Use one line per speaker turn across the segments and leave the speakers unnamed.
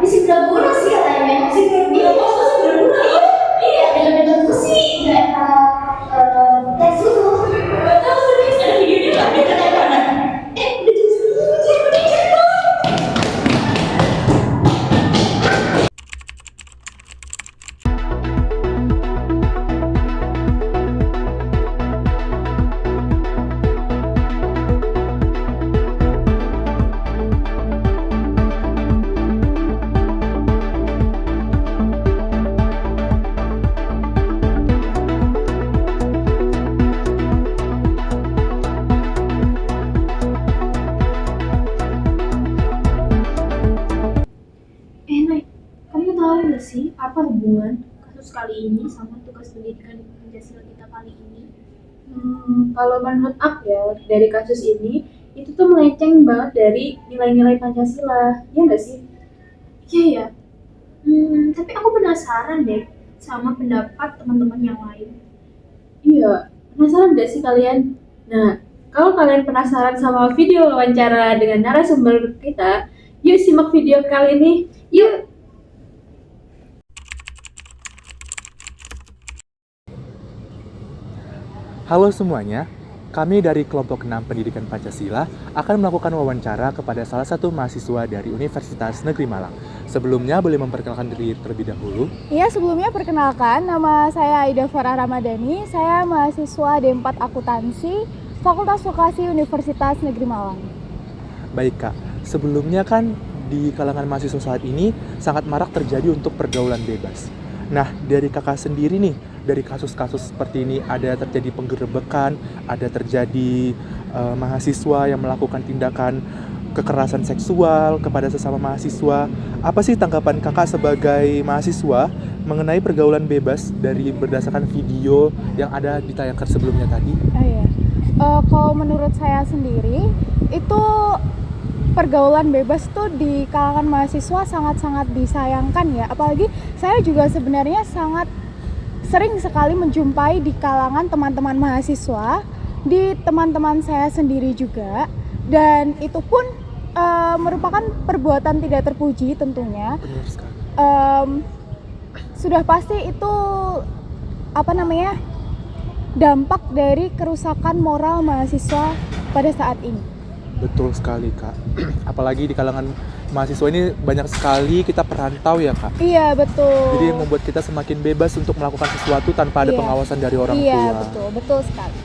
di Singapura sih katanya. Singapura kok Singapura? Iya, dalam sih daerah teks itu. Tahu serius ada videonya nggak? Dia katanya mana? Udah Nay, kamu tahu nggak sih apa hubungan kasus kali ini sama tugas pendidikan di Pancasila kita kali ini?
Kalau menurut aku ya, dari kasus ini, itu tuh melenceng banget dari nilai-nilai Pancasila, ya nggak sih?
Iya ya. Tapi aku penasaran deh sama pendapat teman-teman yang lain.
Iya, penasaran nggak sih kalian? Nah, kalau kalian penasaran sama video wawancara dengan narasumber kita, yuk simak video kali ini.
Yuk.
Halo semuanya, kami dari kelompok 6 Pendidikan Pancasila akan melakukan wawancara kepada salah satu mahasiswa dari Universitas Negeri Malang. Sebelumnya boleh memperkenalkan diri terlebih dahulu.
Iya, sebelumnya perkenalkan, nama saya Aida Farah Ramadhani, saya mahasiswa D4 Akuntansi, Fakultas Vokasi Universitas Negeri Malang.
Baik Kak, sebelumnya kan di kalangan mahasiswa saat ini sangat marak terjadi untuk pergaulan bebas. Nah, dari kakak sendiri nih, dari kasus-kasus seperti ini ada terjadi penggerebekan, ada terjadi mahasiswa yang melakukan tindakan kekerasan seksual kepada sesama mahasiswa. Apa sih tanggapan kakak sebagai mahasiswa mengenai pergaulan bebas dari berdasarkan video yang ada ditayangkan sebelumnya tadi?
Kalau menurut saya sendiri, itu pergaulan bebas tuh di kalangan mahasiswa sangat-sangat disayangkan ya. Apalagi saya juga sebenarnya sangat sering sekali menjumpai di kalangan teman-teman mahasiswa, di teman-teman saya sendiri juga, dan itu pun merupakan perbuatan tidak terpuji tentunya.
Benar sekali.
Sudah pasti itu dampak dari kerusakan moral mahasiswa pada saat ini.
Betul sekali Kak, apalagi di kalangan mahasiswa ini banyak sekali kita perantau ya Kak.
Iya, betul.
Jadi membuat kita semakin bebas untuk melakukan sesuatu tanpa ada pengawasan dari orang tua.
Iya, betul sekali.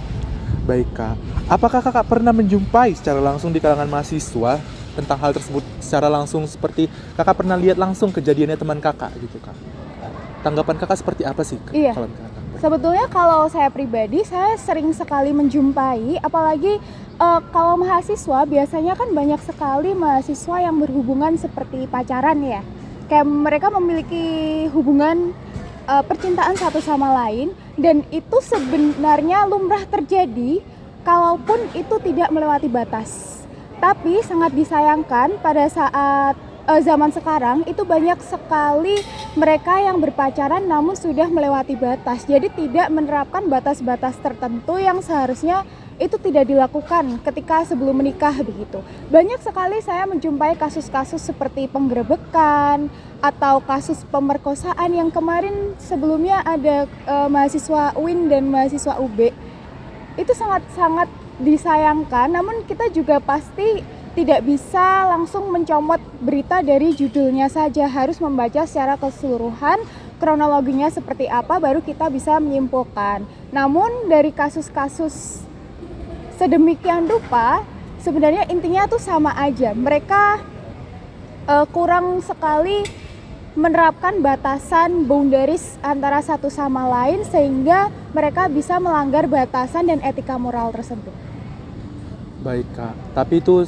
Baik Kak, apakah Kakak pernah menjumpai secara langsung di kalangan mahasiswa tentang hal tersebut secara langsung, seperti Kakak pernah lihat langsung kejadiannya teman Kakak gitu Kak? Tanggapan Kakak seperti apa sih?
Iya.
Kalau Kakak?
Sebetulnya kalau saya pribadi, saya sering sekali menjumpai, apalagi kalau mahasiswa biasanya kan banyak sekali mahasiswa yang berhubungan seperti pacaran ya. Kayak mereka memiliki hubungan percintaan satu sama lain, dan itu sebenarnya lumrah terjadi kalaupun itu tidak melewati batas. Tapi sangat disayangkan pada saat zaman sekarang itu banyak sekali mereka yang berpacaran namun sudah melewati batas. Jadi tidak menerapkan batas-batas tertentu yang seharusnya itu tidak dilakukan ketika sebelum menikah begitu. Banyak sekali saya menjumpai kasus-kasus seperti penggerebekan atau kasus pemerkosaan yang kemarin sebelumnya ada mahasiswa UIN dan mahasiswa UB. Itu sangat-sangat disayangkan, namun kita juga pasti tidak bisa langsung mencomot berita dari judulnya saja, harus membaca secara keseluruhan kronologinya seperti apa baru kita bisa menyimpulkan. Namun dari kasus-kasus sedemikian rupa sebenarnya intinya tuh sama aja. Mereka kurang sekali menerapkan batasan boundaries antara satu sama lain sehingga mereka bisa melanggar batasan dan etika moral tersebut.
Baik Kak, tapi itu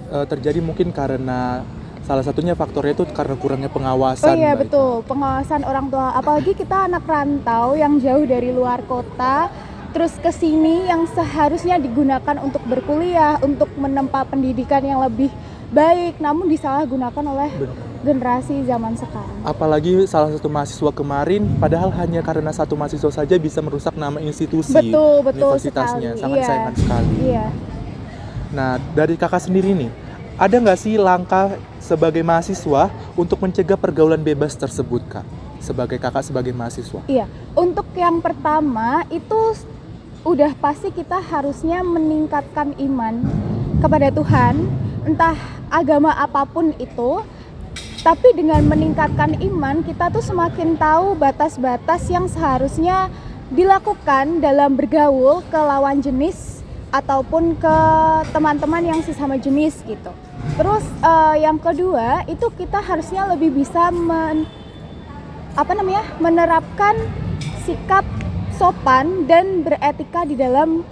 terjadi mungkin karena salah satunya faktornya itu karena kurangnya pengawasan.
Oh iya,
Mbak
betul, pengawasan orang tua. Apalagi kita anak rantau yang jauh dari luar kota, terus ke sini yang seharusnya digunakan untuk berkuliah, untuk menempa pendidikan yang lebih baik, namun disalahgunakan oleh generasi zaman sekarang.
Apalagi salah satu mahasiswa kemarin, padahal hanya karena satu mahasiswa saja bisa merusak nama institusi
Betul
universitasnya.
sekali.
Sangat sayangkan sekali.
Iya.
Nah, dari kakak sendiri nih, ada nggak sih langkah sebagai mahasiswa untuk mencegah pergaulan bebas tersebut, Kak? Sebagai kakak, sebagai mahasiswa.
Iya, untuk yang pertama itu udah pasti kita harusnya meningkatkan iman kepada Tuhan, entah agama apapun itu. Tapi dengan meningkatkan iman, kita tuh semakin tahu batas-batas yang seharusnya dilakukan dalam bergaul ke lawan jenis ataupun ke teman-teman yang sesama jenis gitu. Terus yang kedua itu kita harusnya lebih bisa menerapkan sikap sopan dan beretika di dalam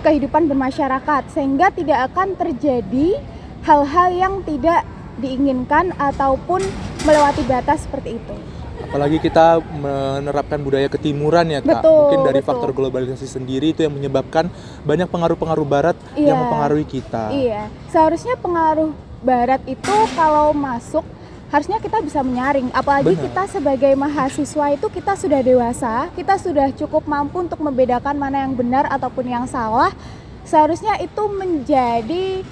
kehidupan bermasyarakat, sehingga tidak akan terjadi hal-hal yang tidak diinginkan ataupun melewati batas seperti itu.
Apalagi kita menerapkan budaya ketimuran ya, Kak.
Betul,
Mungkin dari
betul.
faktor globalisasi sendiri itu yang menyebabkan banyak pengaruh-pengaruh barat
Iya.
yang mempengaruhi kita.
Iya, seharusnya pengaruh barat itu kalau masuk harusnya kita bisa menyaring. Apalagi
Benar.
kita sebagai mahasiswa itu kita sudah dewasa, kita sudah cukup mampu untuk membedakan mana yang benar ataupun yang salah. Seharusnya itu menjadi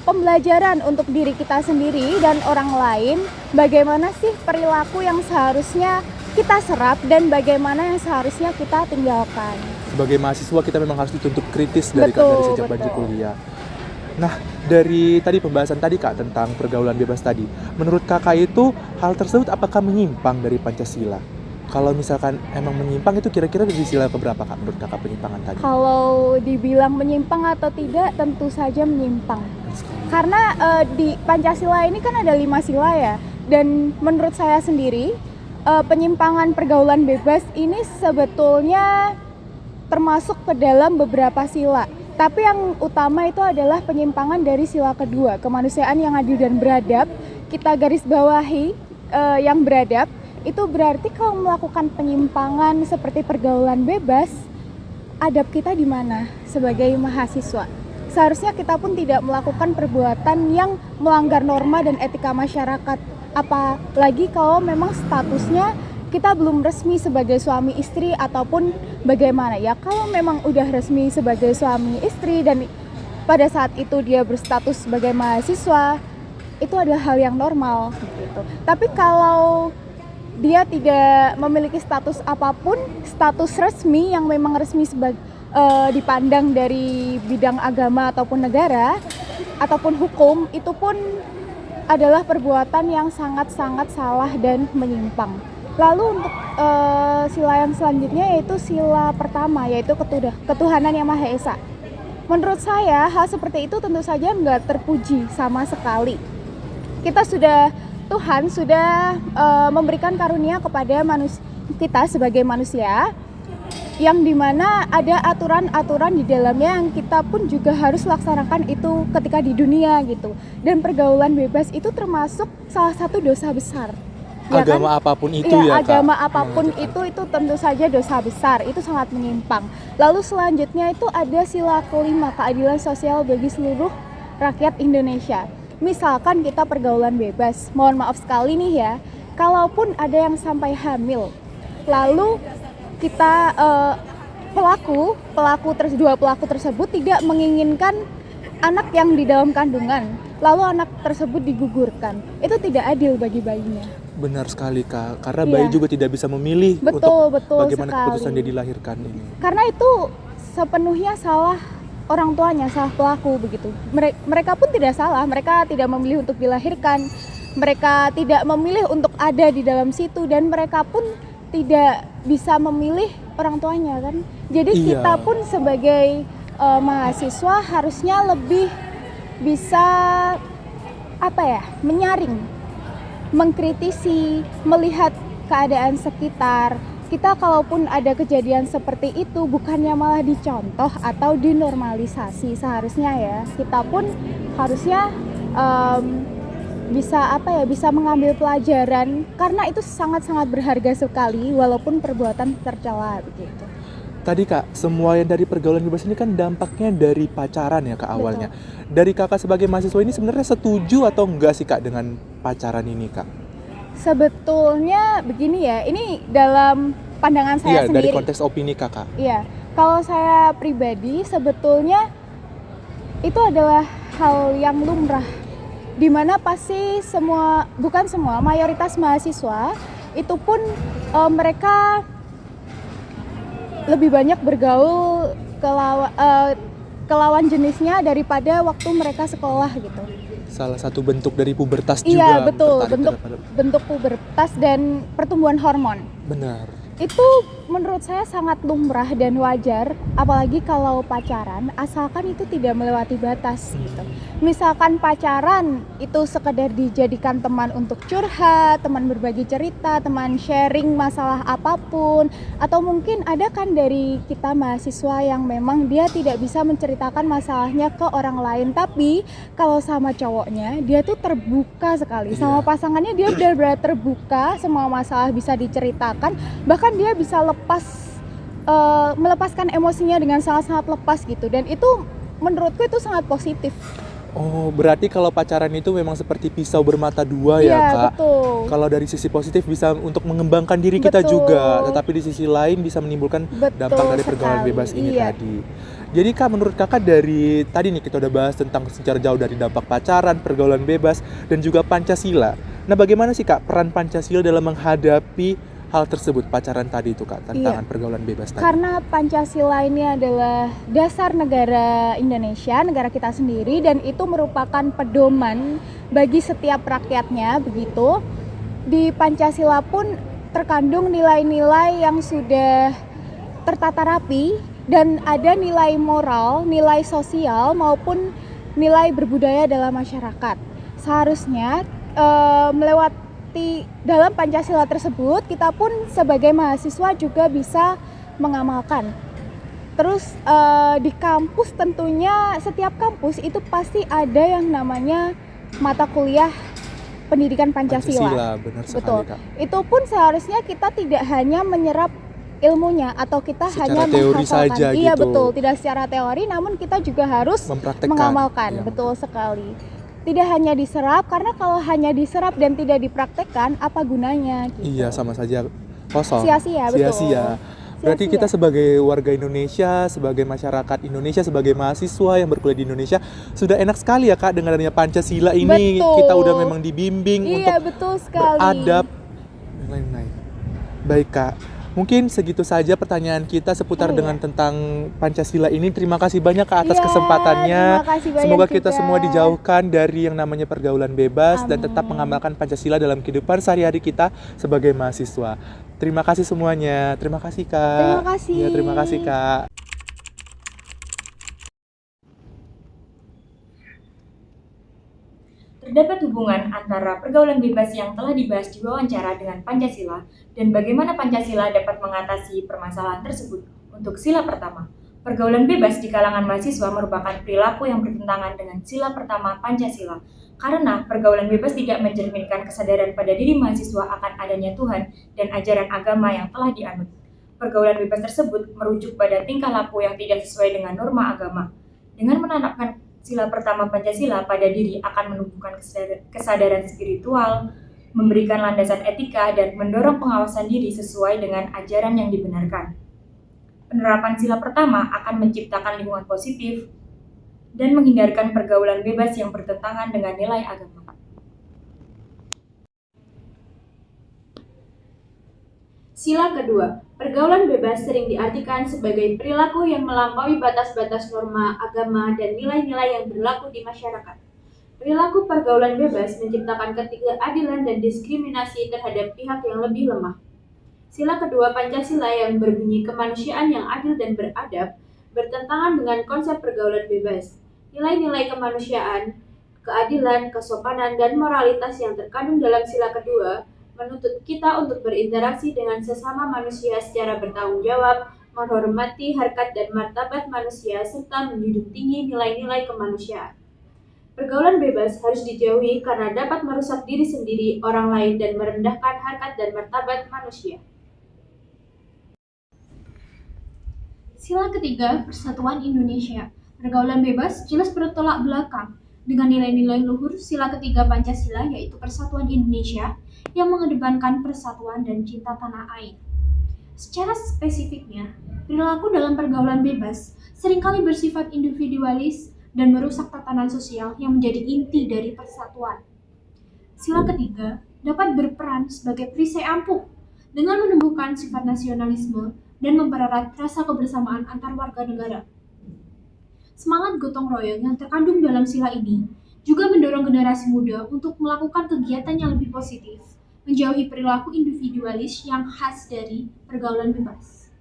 pembelajaran untuk diri kita sendiri dan orang lain, bagaimana sih perilaku yang seharusnya kita serap dan bagaimana yang seharusnya kita tinggalkan.
Sebagai mahasiswa kita memang harus dituntut kritis dari
Betul,
sejak belajar
betul.
kuliah. Nah, dari tadi pembahasan tadi, Kak, tentang pergaulan bebas tadi, menurut Kakak itu hal tersebut apakah menyimpang dari Pancasila? Kalau misalkan emang menyimpang, itu kira-kira dari sila keberapa, Kak, menurut Kakak penyimpangan tadi?
Kalau dibilang menyimpang atau tidak, tentu saja menyimpang. Karena di Pancasila ini kan ada 5 sila ya. Dan menurut saya sendiri, penyimpangan pergaulan bebas ini sebetulnya termasuk ke dalam beberapa sila. Tapi yang utama itu adalah penyimpangan dari sila kedua, kemanusiaan yang adil dan beradab. Kita garis bawahi yang beradab. Itu berarti kalau melakukan penyimpangan seperti pergaulan bebas, adab kita di mana sebagai mahasiswa? Seharusnya kita pun tidak melakukan perbuatan yang melanggar norma dan etika masyarakat. Apalagi kalau memang statusnya kita belum resmi sebagai suami istri ataupun bagaimana ya. Kalau memang udah resmi sebagai suami istri dan pada saat itu dia berstatus sebagai mahasiswa, itu adalah hal yang normal gitu. Tapi kalau dia tidak memiliki status apapun, status resmi yang memang resmi dipandang dari bidang agama ataupun negara ataupun hukum, itu pun adalah perbuatan yang sangat-sangat salah dan menyimpang. Lalu untuk sila yang selanjutnya yaitu sila pertama, yaitu ketuhanan yang Maha Esa. Menurut saya hal seperti itu tentu saja nggak terpuji sama sekali. Tuhan sudah memberikan karunia kepada kita sebagai manusia, yang dimana ada aturan-aturan di dalamnya yang kita pun juga harus laksanakan itu ketika di dunia gitu. Dan pergaulan bebas itu termasuk salah satu dosa besar. Ya
agama
kan?
apapun itu
Iya,
ya, Kak?
agama apapun itu tentu saja dosa besar, itu sangat menyimpang. Lalu selanjutnya itu ada sila kelima, keadilan sosial bagi seluruh rakyat Indonesia. Misalkan kita pergaulan bebas, mohon maaf sekali nih ya, kalaupun ada yang sampai hamil, lalu kita dua pelaku tersebut tidak menginginkan anak yang di dalam kandungan, lalu anak tersebut digugurkan, itu tidak adil bagi bayinya.
Benar sekali, Kak, karena
Iya.
bayi juga tidak bisa memilih
Betul
bagaimana
sekali.
keputusan dia dilahirkan ini.
Karena itu sepenuhnya salah orang tuanya, salah pelaku begitu. Mereka pun tidak salah, mereka tidak memilih untuk dilahirkan, mereka tidak memilih untuk ada di dalam situ, dan mereka pun tidak bisa memilih orang tuanya kan. Jadi
Iya.
kita pun sebagai mahasiswa harusnya lebih bisa menyaring, mengkritisi, melihat keadaan sekitar. Kita kalaupun ada kejadian seperti itu bukannya malah dicontoh atau dinormalisasi, seharusnya ya kita pun harusnya bisa mengambil pelajaran, karena itu sangat-sangat berharga sekali walaupun perbuatan tercela begitu.
Tadi, Kak, semua yang dari pergaulan bebas ini kan dampaknya dari pacaran ya, Kak, awalnya. Dari Kakak sebagai mahasiswa ini sebenarnya setuju atau enggak sih, Kak, dengan pacaran ini, Kak?
Sebetulnya begini ya, ini dalam pandangan saya
Iya, dari
sendiri.
konteks opini Kakak.
Iya, kalau saya pribadi sebetulnya itu adalah hal yang lumrah dimana pasti semua, bukan semua, mayoritas mahasiswa itu pun mereka lebih banyak bergaul ke lawan jenisnya daripada waktu mereka sekolah gitu.
Salah satu bentuk dari pubertas juga.
Iya betul,
tertarik
bentuk pubertas dan pertumbuhan hormon.
Benar.
Itu menurut saya sangat lumrah dan wajar, apalagi kalau pacaran, asalkan itu tidak melewati batas gitu. Misalkan pacaran itu sekedar dijadikan teman untuk curhat, teman berbagi cerita, teman sharing masalah apapun, atau mungkin ada kan dari kita mahasiswa yang memang dia tidak bisa menceritakan masalahnya ke orang lain, tapi kalau sama cowoknya dia tuh terbuka sekali, sama pasangannya dia benar-benar terbuka, semua masalah bisa diceritakan, bahkan dia bisa melepaskan emosinya dengan sangat-sangat lepas gitu, dan itu menurutku itu sangat positif.
Oh, berarti kalau pacaran itu memang seperti pisau bermata dua ya, Kak?
Betul.
Kalau dari sisi positif bisa untuk mengembangkan diri kita juga, tetapi di sisi lain bisa menimbulkan dampak dari pergaulan bebas ini tadi. Jadi Kak, menurut Kakak dari tadi nih kita udah bahas tentang secara jauh dari dampak pacaran, pergaulan bebas, dan juga Pancasila. Nah, bagaimana sih Kak peran Pancasila dalam menghadapi hal tersebut, pacaran tadi itu Kak, tantangan pergaulan bebas tadi?
Karena Pancasila ini adalah dasar negara Indonesia, negara kita sendiri, dan itu merupakan pedoman bagi setiap rakyatnya, begitu. Di Pancasila pun terkandung nilai-nilai yang sudah tertata rapi, dan ada nilai moral, nilai sosial, maupun nilai berbudaya dalam masyarakat. Seharusnya melewati dalam Pancasila tersebut, kita pun sebagai mahasiswa juga bisa mengamalkan. Terus di kampus tentunya setiap kampus itu pasti ada yang namanya mata kuliah pendidikan Pancasila.
Benar sekali,
betul.
Kak.
Itu pun seharusnya kita tidak hanya menyerap ilmunya atau kita
secara
hanya
teori
menghafalkan.
saja
Iya
gitu.
betul, tidak secara teori, namun kita juga harus mengamalkan. Betul sekali. Tidak hanya diserap, karena kalau hanya diserap dan tidak dipraktekkan, apa gunanya? Gitu.
Iya, sama saja kosong.
Sia-sia, betul.
Sia-sia. Berarti kita sebagai warga Indonesia, sebagai masyarakat Indonesia, sebagai mahasiswa yang berkuliah di Indonesia, sudah enak sekali ya Kak dengan adanya Pancasila ini.
Betul.
Kita udah memang dibimbing untuk
betul sekali.
beradab dan lain-lain. Baik Kak, mungkin segitu saja pertanyaan kita seputar dengan tentang Pancasila ini. Terima kasih banyak Kak atas kesempatannya. Semoga kita semua dijauhkan dari yang namanya pergaulan bebas. Amin. Dan tetap mengamalkan Pancasila dalam kehidupan sehari-hari kita sebagai mahasiswa. Terima kasih semuanya. Terima kasih Kak.
Terima kasih.
Ya, terima kasih Kak.
Terdapat hubungan antara pergaulan bebas yang telah dibahas di wawancara dengan Pancasila dan bagaimana Pancasila dapat mengatasi permasalahan tersebut. Untuk sila pertama, pergaulan bebas di kalangan mahasiswa merupakan perilaku yang bertentangan dengan sila pertama Pancasila, karena pergaulan bebas tidak mencerminkan kesadaran pada diri mahasiswa akan adanya Tuhan dan ajaran agama yang telah dianut. Pergaulan bebas tersebut merujuk pada tingkah laku yang tidak sesuai dengan norma agama. Dengan menanamkan sila pertama Pancasila pada diri akan menumbuhkan kesadaran spiritual, memberikan landasan etika, dan mendorong pengawasan diri sesuai dengan ajaran yang dibenarkan. Penerapan sila pertama akan menciptakan lingkungan positif dan menghindarkan pergaulan bebas yang bertentangan dengan nilai agama.
Sila kedua, pergaulan bebas sering diartikan sebagai perilaku yang melampaui batas-batas norma agama dan nilai-nilai yang berlaku di masyarakat. Perilaku pergaulan bebas menciptakan ketidakadilan dan diskriminasi terhadap pihak yang lebih lemah. Sila kedua Pancasila yang berbunyi kemanusiaan yang adil dan beradab bertentangan dengan konsep pergaulan bebas. Nilai-nilai kemanusiaan, keadilan, kesopanan, dan moralitas yang terkandung dalam sila kedua menuntut kita untuk berinteraksi dengan sesama manusia secara bertanggung jawab, menghormati harkat dan martabat manusia, serta menjunjung tinggi nilai-nilai kemanusiaan. Pergaulan bebas harus dijauhi karena dapat merusak diri sendiri, orang lain, dan merendahkan harkat dan martabat manusia.
Sila ketiga, Persatuan Indonesia. Pergaulan bebas jelas bertolak belakang dengan nilai-nilai luhur sila ketiga Pancasila, yaitu Persatuan Indonesia, yang mengedepankan persatuan dan cinta tanah air. Secara spesifiknya, perilaku dalam pergaulan bebas seringkali bersifat individualis, dan merusak tatanan sosial yang menjadi inti dari persatuan. Sila ketiga dapat berperan sebagai perisai ampuh dengan menumbuhkan sifat nasionalisme dan mempererat rasa kebersamaan antar warga negara. Semangat gotong royong yang terkandung dalam sila ini juga mendorong generasi muda untuk melakukan kegiatan yang lebih positif, menjauhi perilaku individualis yang khas dari pergaulan bebas.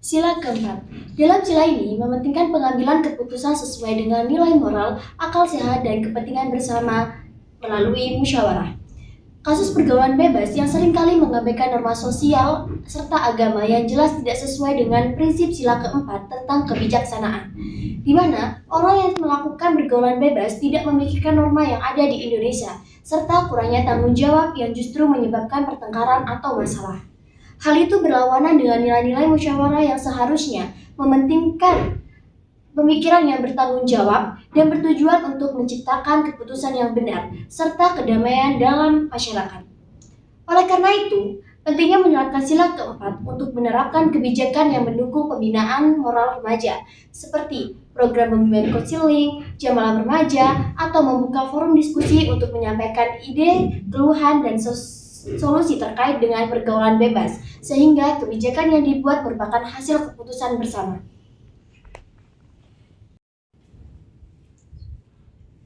Sila keempat. Dalam sila ini mementingkan pengambilan keputusan sesuai dengan nilai moral, akal sehat, dan kepentingan bersama melalui musyawarah. Kasus pergaulan bebas yang seringkali mengabaikan norma sosial serta agama yang jelas tidak sesuai dengan prinsip sila keempat tentang kebijaksanaan, di mana orang yang melakukan pergaulan bebas tidak memikirkan norma yang ada di Indonesia, serta kurangnya tanggung jawab yang justru menyebabkan pertengkaran atau masalah. Hal itu berlawanan dengan nilai-nilai musyawarah yang seharusnya mementingkan pemikiran yang bertanggung jawab dan bertujuan untuk menciptakan keputusan yang benar serta kedamaian dalam masyarakat. Oleh karena itu, pentingnya menerapkan sila keempat untuk menerapkan kebijakan yang mendukung pembinaan moral remaja, seperti program pembimbingan konseling, jam malam remaja, atau membuka forum diskusi untuk menyampaikan ide, keluhan, dan solusi terkait dengan pergaulan bebas, sehingga kebijakan yang dibuat merupakan hasil keputusan bersama.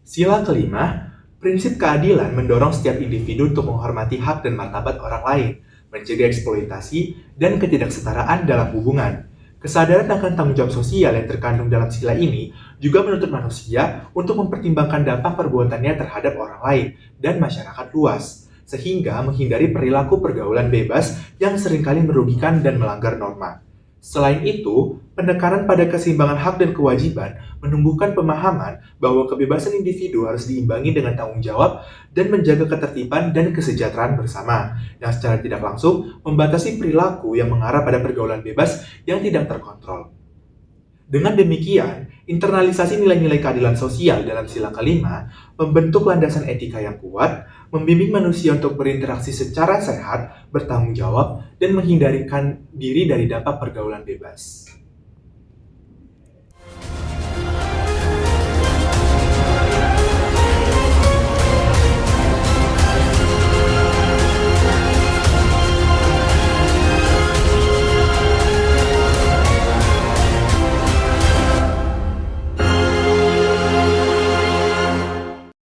Sila kelima, prinsip keadilan mendorong setiap individu untuk menghormati hak dan martabat orang lain, mencegah eksploitasi dan ketidaksetaraan dalam hubungan. Kesadaran akan tanggung jawab sosial yang terkandung dalam sila ini juga menuntut manusia untuk mempertimbangkan dampak perbuatannya terhadap orang lain dan masyarakat luas, sehingga menghindari perilaku pergaulan bebas yang seringkali merugikan dan melanggar norma. Selain itu, penekanan pada keseimbangan hak dan kewajiban menumbuhkan pemahaman bahwa kebebasan individu harus diimbangi dengan tanggung jawab dan menjaga ketertiban dan kesejahteraan bersama, yang secara tidak langsung membatasi perilaku yang mengarah pada pergaulan bebas yang tidak terkontrol. Dengan demikian, internalisasi nilai-nilai keadilan sosial dalam sila kelima membentuk landasan etika yang kuat, membimbing manusia untuk berinteraksi secara sehat, bertanggung jawab, dan menghindarkan diri dari dampak pergaulan bebas.